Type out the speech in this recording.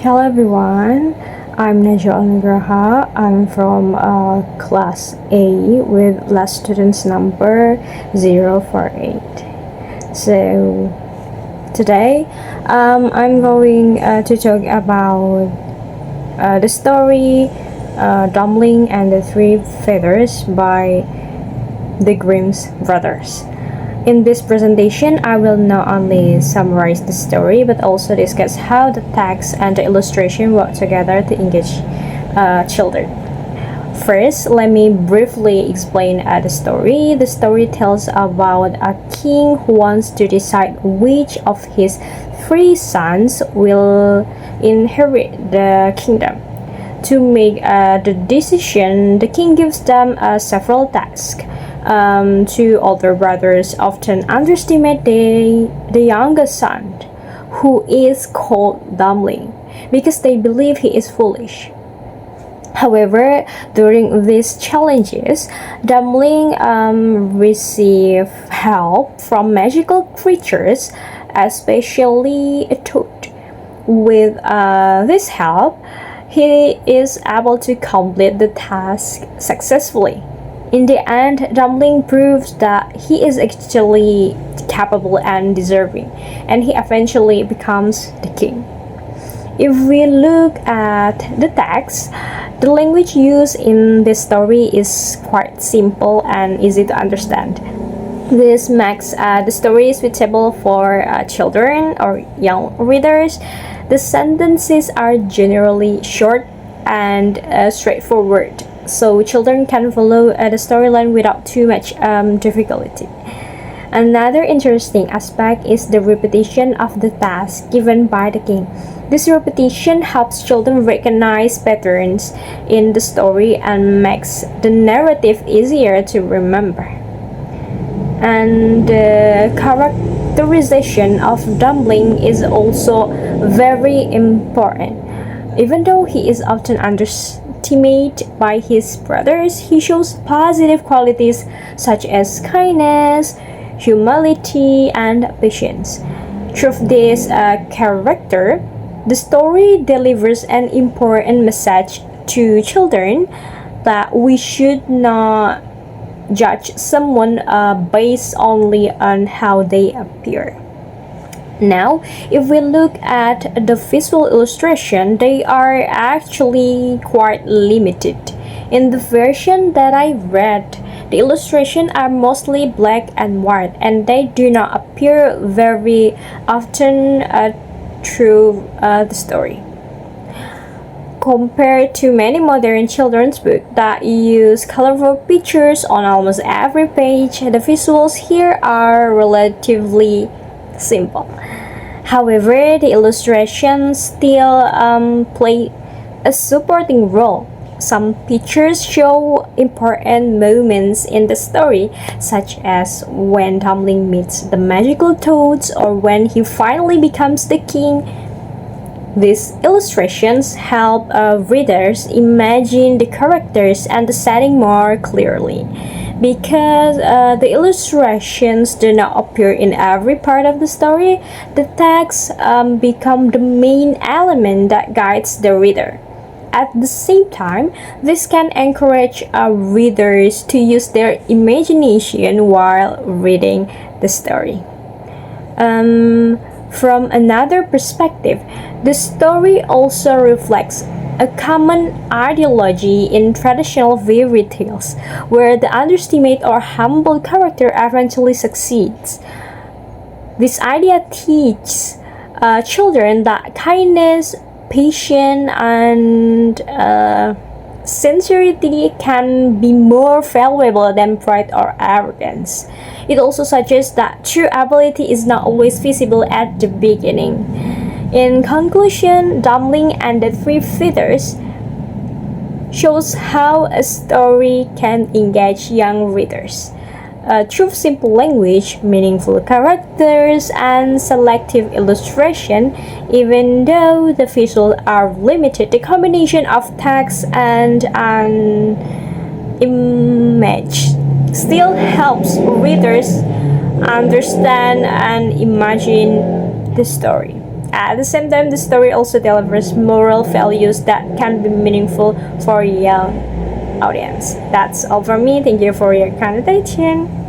Hello everyone, I'm Najwa Nugraha. I'm from class A with last student's number 048. So today I'm going to talk about the story Dummling and the Three Feathers by the Grimm's brothers. In this presentation, I will not only summarize the story but also discuss how the text and the illustration work together to engage children. First, let me briefly explain the story. The story tells about a king who wants to decide which of his three sons will inherit the kingdom. To make the decision, the king gives them several tasks. Two older brothers often underestimate the youngest son, who is called Dummling, because they believe he is foolish. However, during these challenges, Dummling receives help from magical creatures, especially a toad. With this help, he is able to complete the task successfully. In the end, Dummling proves that he is actually capable and deserving, and he eventually becomes the king. If we look at the text, the language used in this story is quite simple and easy to understand. This makes the story suitable for children or young readers. The sentences are generally short and straightforward, so children can follow the storyline without too much difficulty. Another interesting aspect is the repetition of the task given by the king. This repetition helps children recognize patterns in the story and makes the narrative easier to remember. And the characterization of Dummling is also very important. Even though he is often underestimated by his brothers, he shows positive qualities such as kindness, humility, and patience. Through this character, the story delivers an important message to children that we should not judge someone based only on how they appear. Now, if we look at the visual illustration, they are actually quite limited. In the version that I read, the illustrations are mostly black and white, and they do not appear very often through the story. Compared to many modern children's books that use colorful pictures on almost every page, the visuals here are relatively simple. However, the illustrations still play a supporting role. Some pictures show important moments in the story, such as when Dummling meets the magical toads or when he finally becomes the king. These illustrations help readers imagine the characters and the setting more clearly. Because the illustrations do not appear in every part of the story, the text become the main element that guides the reader. At the same time, this can encourage readers to use their imagination while reading the story. From another perspective, the story also reflects a common ideology in traditional fairy tales, where the underestimated or humble character eventually succeeds. This idea teaches children that kindness, patience, and sincerity can be more valuable than pride or arrogance. It also suggests that true ability is not always visible at the beginning. In conclusion, Dummling and the Three Feathers shows how a story can engage young readers. Through simple language, meaningful characters, and selective illustration, even though the visuals are limited, the combination of text and an image still helps readers understand and imagine the story. At the same time, the story also delivers moral values that can be meaningful for young audience. That's all from me. Thank you for your kind attention.